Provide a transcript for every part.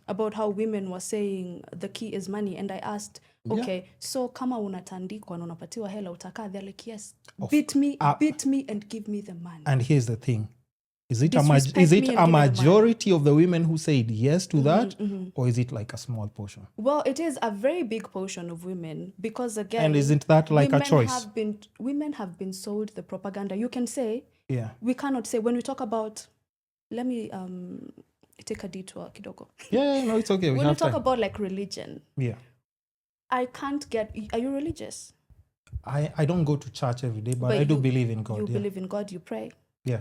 about how women were saying the key is money, and I asked, okay, so kama unatandikwa na unapatiwa hela utakaa? They're like, yes, beat me and give me the money. And here's the thing. Is it a majority of the women who said yes to that, or is it like a small portion? Well, it is a very big portion of women, because again, and isn't that like a choice? Women have been sold the propaganda. You can say, we cannot say, when we talk about, let me take a detour kidogo. No, it's okay. When we talk about like religion, I can't get, are you religious? I don't go to church every day, but I do believe in God. You believe in God, you pray? Yeah.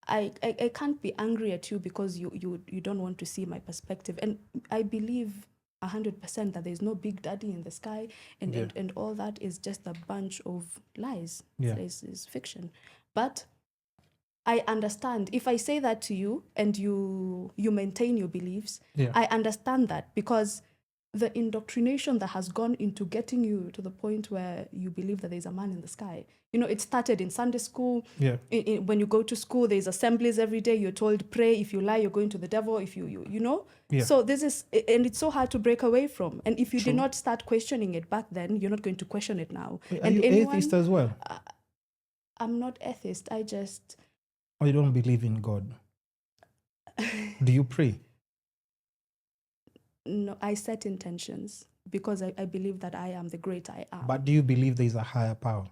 I can't be angry at you because you don't want to see my perspective. And I believe 100% that there's no big daddy in the sky, and all that is just a bunch of lies. It's fiction. But I understand. If I say that to you and you maintain your beliefs, I understand that, because the indoctrination that has gone into getting you to the point where you believe that there's a man in the sky. It started in Sunday school. When you go to school, there's assemblies every day. You're told, pray. If you lie, you're going to the devil. If you know. So this is, and it's so hard to break away from. And if you did not start questioning it back then, you're not going to question it now. Are you atheist as well? I'm not atheist. I just... Or you don't believe in God? Do you pray? No, I set intentions because I believe that I am the great I am. But do you believe there is a higher power?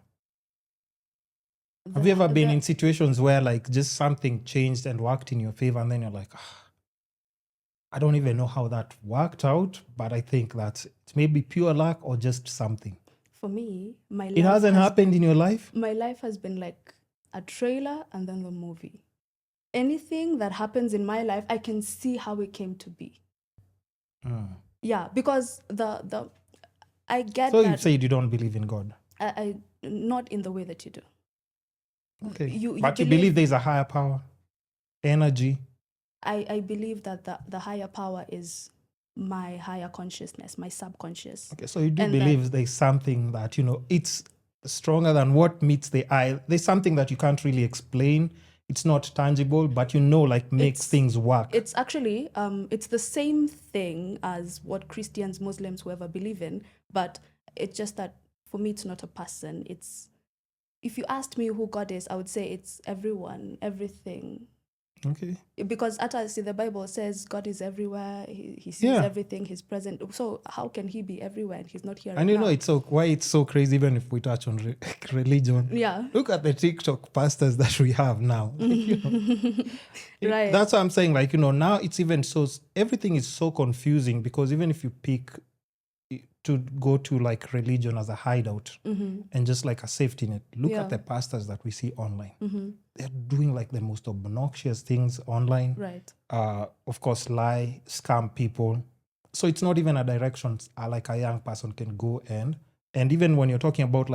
Have you ever been in situations where like just something changed and worked in your favor, and then you're like, I don't even know how that worked out, but I think that's it's maybe pure luck or just something? For me, my life... It hasn't happened in your life? My life has been like a trailer and then the movie. Anything that happens in my life, I can see how it came to be. Yeah, because I get so that... So you said you don't believe in God? I not in the way that you do. Okay. But you believe there's a higher power? Energy? I believe that the higher power is my higher consciousness, my subconscious. Okay, so you do believe there's something that, it's stronger than what meets the eye. There's something that you can't really explain. It's not tangible, but makes things work. It's actually, it's the same thing as what Christians, Muslims, whoever believe in, but it's just that for me, it's not a person. If you asked me who God is, I would say it's everyone, everything. Okay. Because the Bible says God is everywhere. He sees everything. He's present. So how can he be everywhere and he's not here? And why it's so crazy, even if we touch on religion. Yeah. Look at the TikTok pastors that we have now. Right. That's what I'm saying. Now it's even everything is so confusing, because even if you pick to go to religion as a hideout and just like a safety net, look at the pastors that we see online. They're doing the most obnoxious things online. Right. Of course, lie, scam people. So it's not even a direction like a young person can go and even when you're talking about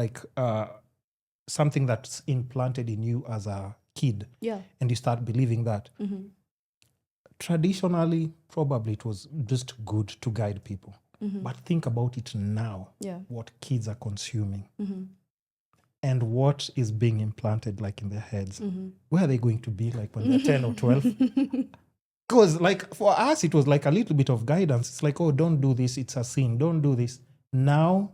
something that's implanted in you as a kid, and you start believing that. Traditionally, probably it was just good to guide people. But think about it now, what kids are consuming and what is being implanted in their heads. Where are they going to be when they're 10 or 12? Because for us, it was a little bit of guidance. It's oh, don't do this. It's a sin. Don't do this. Now,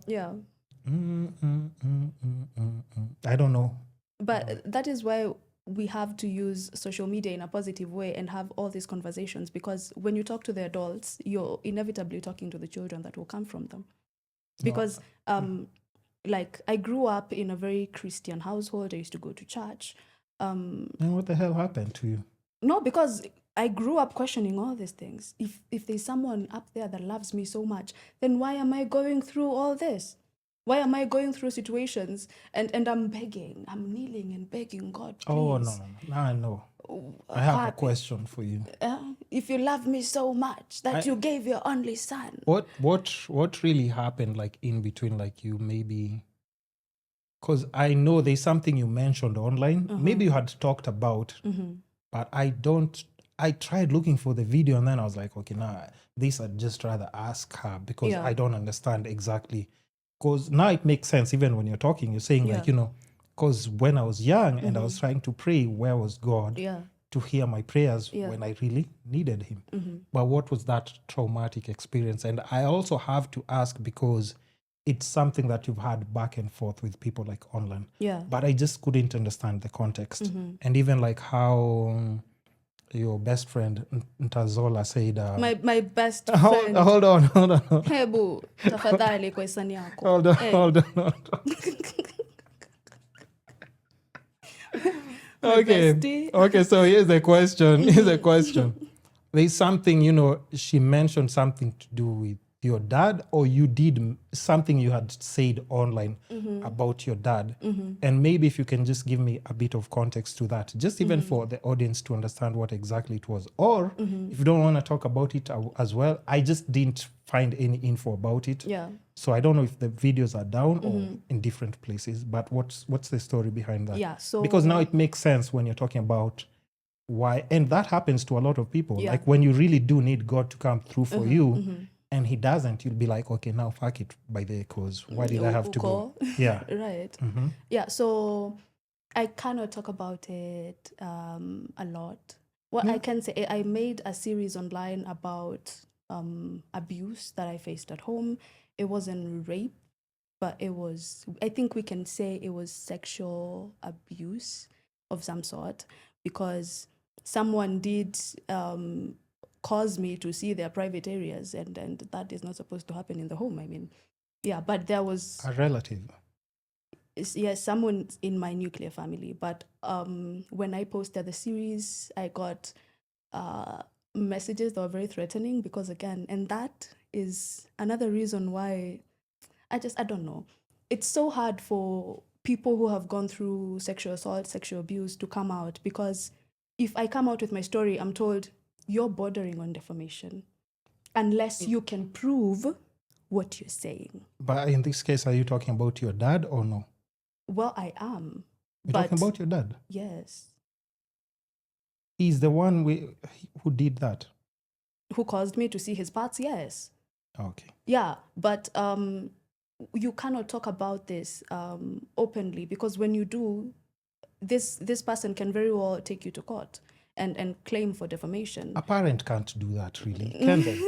I don't know. But that is why we have to use social media in a positive way and have all these conversations, because when you talk to the adults, you're inevitably talking to the children that will come from them. Because I grew up in a very Christian household. I used to go to church. And what the hell happened to you? No, because I grew up questioning all these things. If there's someone up there that loves me so much, then why am I going through all this? Why am I going through situations and I'm begging, I'm kneeling and begging God, please. Oh, no. Now I know. I have a question for you. If you love me so much that you gave your only son. What really happened in between you maybe? Because I know there's something you mentioned online. Maybe you had talked about, but I tried looking for the video and then I was like, okay, this I'd just rather ask her because I don't understand exactly. Because now it makes sense, even when you're talking, you're saying because when I was young and I was trying to pray, where was God? Yeah. to hear my prayers when I really needed him. But what was that traumatic experience? And I also have to ask, because it's something that you've had back and forth with people like online. Yeah. But I just couldn't understand the context. And even like how your best friend Ntazola said... my best friend. Hold on. Hebu, tafadhali kwa hisani yako. Hold on. Okay, so here's a question. There's something, she mentioned something to do with your dad, or you did something you had said online about your dad. And maybe if you can just give me a bit of context to that, just even for the audience to understand what exactly it was. Or if you don't want to talk about it as well, I just didn't find any info about it. Yeah. So I don't know if the videos are down or in different places, but what's the story behind that? Yeah. So because now it makes sense when you're talking about why, and that happens to a lot of people. Yeah. Like when you really do need God to come through for you, and he doesn't, you'll be like, okay, now fuck it by the cause. Why did I have to go? Yeah. Right. Yeah. So I cannot talk about it a lot. What I can say, I made a series online about abuse that I faced at home. It wasn't rape, but I think we can say it was sexual abuse of some sort, because someone did cause me to see their private areas, and that is not supposed to happen in the home. I mean, yeah, but there was a relative. Yes, someone in my nuclear family. But when I posted the series, I got messages that were very threatening, because again, and that is another reason why I don't know. It's so hard for people who have gone through sexual assault, sexual abuse to come out, because if I come out with my story, I'm told you're bordering on defamation unless you can prove what you're saying. But in this case, are you talking about your dad or no? Well, I am. You're talking about your dad? Yes. He's the one who did that? Who caused me to see his parts? Yes. Okay. Yeah, but you cannot talk about this openly, because when you do, this person can very well take you to court and claim for defamation. A parent can't do that, really, can they?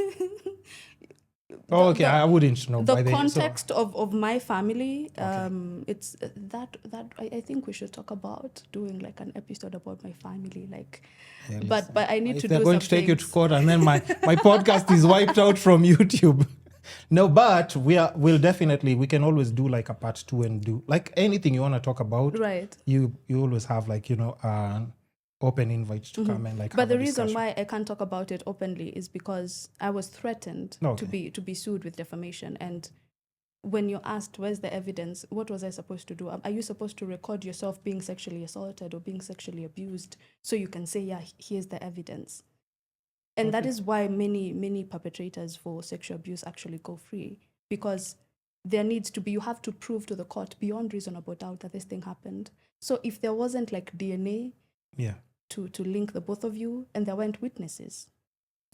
Okay, I wouldn't know. The context of my family, it's that I think we should talk about doing like an episode about my family, like. Yeah, but I need to do. They're going to take you to court, and then my podcast is wiped out from YouTube. No, but we'll definitely, we can always do like a part 2 and do like anything you want to talk about. Right. You always have like, open invite to come and like. But the reason why I can't talk about it openly is because I was threatened to be sued with defamation. And when you're asked where's the evidence, what was I supposed to do? Are you supposed to record yourself being sexually assaulted or being sexually abused so you can say, yeah, here's the evidence? And that is why many perpetrators for sexual abuse actually go free, because there needs to be, you have to prove to the court beyond reasonable doubt that this thing happened. So if there wasn't like DNA to link the both of you, and there weren't witnesses,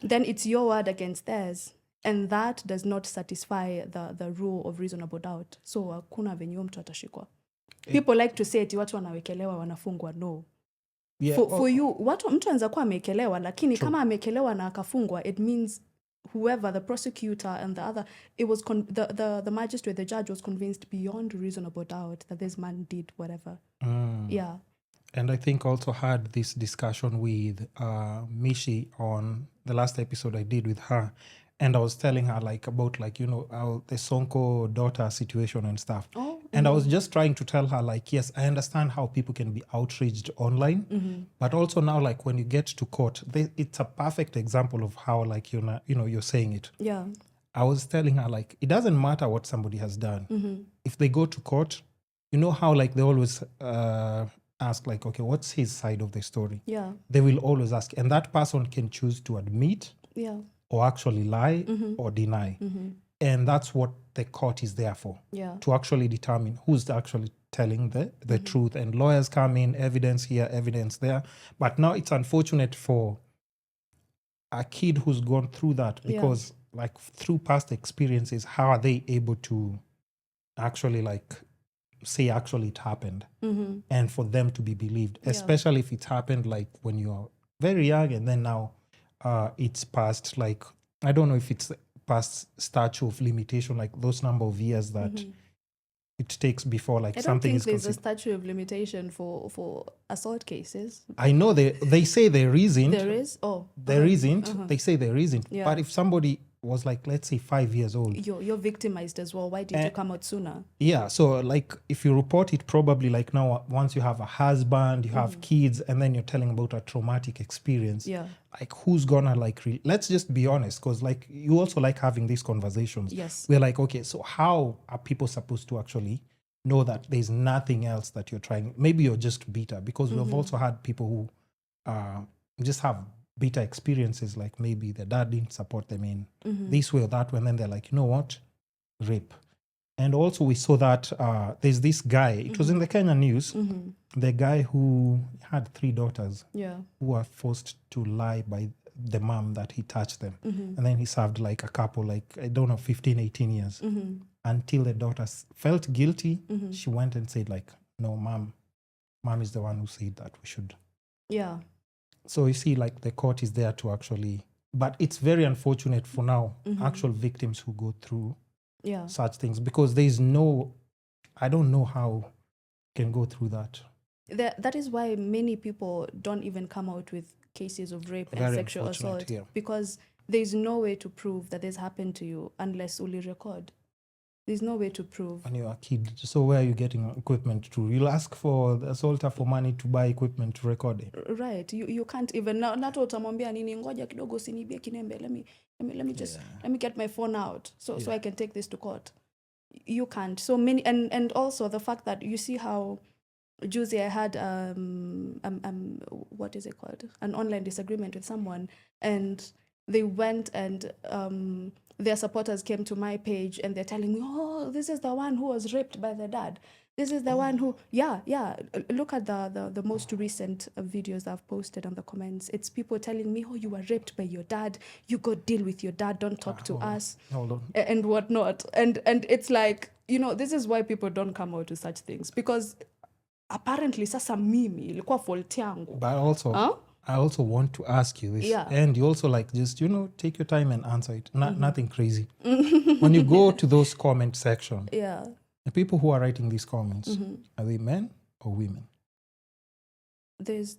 then it's your word against theirs. And that does not satisfy the rule of reasonable doubt. So hakuna venye mtu atashikwa. People like to say eti watu wanawekelewa wanafungwa. No. Yeah, for you, mtu anaweza kuwa amekelewa, lakini kama amekelewa na akafungwa, it means whoever, the prosecutor and the other, it was the magistrate, the judge was convinced beyond reasonable doubt that this man did whatever. Yeah. And I think also had this discussion with Mishi on the last episode I did with her. And I was telling her like about like, the Sonko daughter situation and stuff. And I was just trying to tell her like, yes, I understand how people can be outraged online. But also now like when you get to court, it's a perfect example of how like, you're saying it. Yeah. I was telling her like, it doesn't matter what somebody has done. If they go to court, you know how like they always ask like, okay, what's his side of the story? Yeah. They will always ask. And that person can choose to admit. Yeah. Or actually lie or deny. And that's what the court is there for. Yeah. To actually determine who's actually telling the truth. And lawyers come in, evidence here, evidence there. But now it's unfortunate for a kid who's gone through that, because like through past experiences, how are they able to actually like say actually it happened and for them to be believed, especially if it happened like when you're very young, and then now it's past, like, I don't know if it's past statute of limitation, like those number of years that it takes before, like, something is considered. I don't think there's a statute of limitation for assault cases. I know they say there isn't. There is? Oh. There isn't. They say there isn't. Yeah. But if somebody was, like, let's say 5 years old. You're victimized as well. Why did you come out sooner? Yeah. So, like, if you report it, probably, like, now, once you have a husband, you have kids, and then you're telling about a traumatic experience. Yeah. Like, who's gonna, like, let's just be honest, because, like, you also like having these conversations. Yes. We're like, okay, so how are people supposed to actually know that there's nothing else that you're trying? Maybe you're just bitter, because we've also had people who just have bitter experiences, like maybe their dad didn't support them in this way or that way, and then they're like, you know what, rape. And also we saw that there's this guy, it was in the Kenya news, the guy who had 3 daughters who were forced to lie by the mom that he touched them. And then he served, like, a couple, like, I don't know, 15, 18 years. Until the daughters felt guilty, she went and said, like, no, mom is the one who said that we should. Yeah. So you see, like, the court is there to actually, but it's very unfortunate for now, actual victims who go through such things, because there's no, I don't know how you can go through that. That is why many people don't even come out with cases of rape and sexual assault, because there's no way to prove that this happened to you unless only record. There's no way to prove. When you're a kid, so where are you getting equipment to? You'll ask for the assaulter for money to buy equipment to record it. Right. You can't even, not utamwambia nini, ngoja kidogo usinibie kinembe, let me get my phone out so I can take this to court. You can't. So many, and also the fact that you see how Juicy, I had what is it called? An online disagreement with someone, and they went and their supporters came to my page and they're telling me, oh, this is the one who was raped by the dad. This is the one who, look at the most recent videos I've posted on the comments. It's people telling me, oh, you were raped by your dad. You go deal with your dad. Don't talk to us. Hold on. And whatnot. And it's like, this is why people don't come out with such things. Because apparently, sasa mimi, ilikuwa fault yangu. But also, I also want to ask you this. Yeah. And you also, like, just, take your time and answer it. Nothing crazy. When you go to those comment section, the people who are writing these comments, are they men or women? There's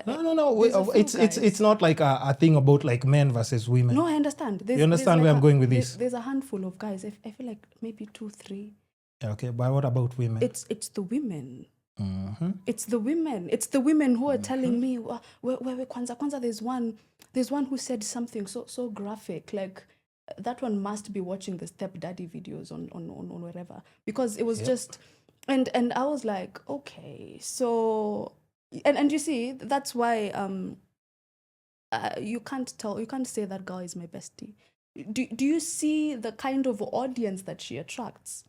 no. It's not like a thing about, like, men versus women. No, I understand. You understand where I'm going with this? There's a handful of guys. I feel like maybe 2, 3. Okay, but what about women? It's the women. It's the women. It's the women who are telling me, kwanza, there's one who said something so graphic, like that one must be watching the stepdaddy videos on wherever, because it was just, and I was like, okay, so, and you see, that's why you can't say that girl is my bestie. Do you see the kind of audience that she attracts?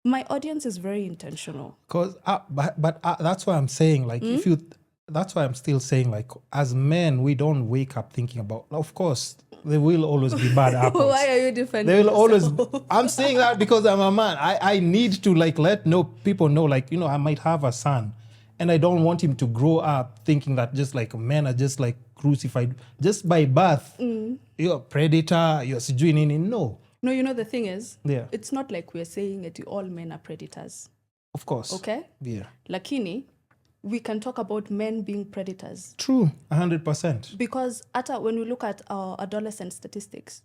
My audience is very intentional. Because, but that's why I'm saying, like, that's why I'm still saying, like, as men, we don't wake up thinking about, of course, there will always be bad apples. Why are you defending There will always, I'm saying that because I'm a man. I need to, like, let people know, like, I might have a son, and I don't want him to grow up thinking that just, like, men are just, like, crucified just by birth. You're a predator, you're sijui nini. No. No, the thing is, it's not like we're saying that all men are predators. Of course. Okay? Yeah. Lakini, we can talk about men being predators. True, 100%. Because when we look at our adolescent statistics,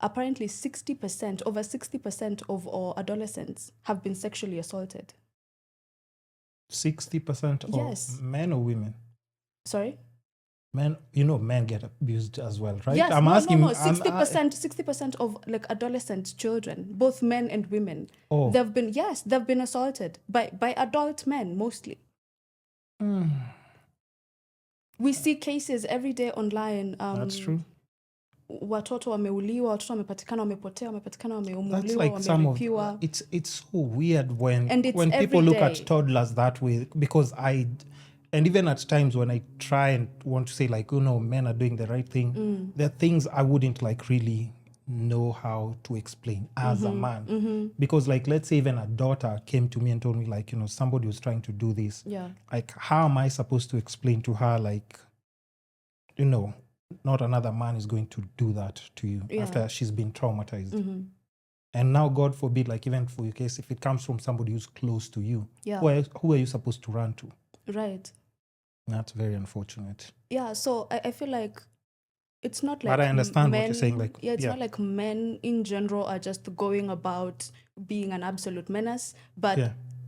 apparently over 60% of our adolescents have been sexually assaulted. 60% of men or women? Sorry? Men, men get abused as well, right? Yes, I'm asking. 60% of, like, adolescent children, both men and women, they've been assaulted by adult men mostly. We see cases every day online. That's true. Watoto wameuliwa, watoto wamepatikana wamepotea, That's like some of it's so weird when people look at toddlers that way, because and even at times when I try and want to say, like, men are doing the right thing, there are things I wouldn't, like, really know how to explain as a man. Because like, let's say even a daughter came to me and told me like, somebody was trying to do this. Yeah. Like, how am I supposed to explain to her like, not another man is going to do that to you after she's been traumatized. And now, God forbid, like even for your case, if it comes from somebody who's close to you, who are you supposed to run to? Right. That's very unfortunate. Yeah, so I feel like it's not like but I understand men, what you're saying. Like, it's not like men in general are just going about being an absolute menace, but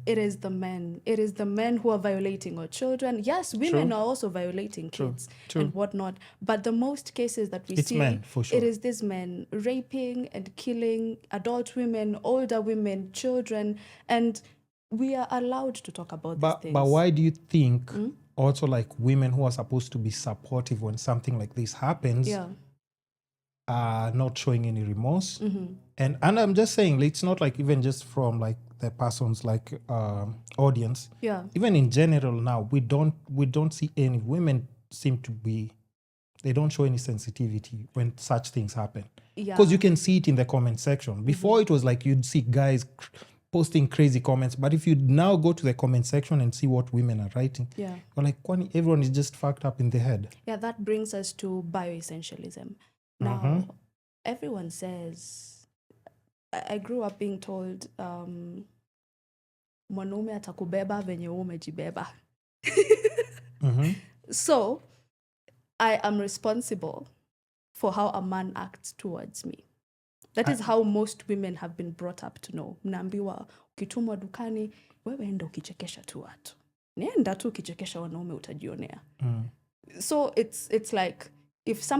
it is the men. It is the men who are violating our children. Yes, women are also violating kids and whatnot, but the most cases that we see, men, for sure. It is these men raping and killing adult women, older women, children, and we are allowed to talk about these things. But why do you think also like women who are supposed to be supportive when something like this happens are not showing any remorse? And I'm just saying, it's not like even just from like the person's like audience. Yeah. Even in general now, we don't see any women seem to be, they don't show any sensitivity when such things happen. Because you can see it in the comment section. Before it was like you'd see guys posting crazy comments, but if you now go to the comment section and see what women are writing, you're like, everyone is just fucked up in the head. Yeah, that brings us to bioessentialism. Now, everyone says, I grew up being told, mwanaume atakubeba venye umejibeba. So, I am responsible for how a man acts towards me. That is how most women have been brought up to know. Mnaambiwa, ukitumwa dukani, wewe enda ukichekesha tu watu. Nenda tu ukichekesha wanaume utajionea. So it's like, if something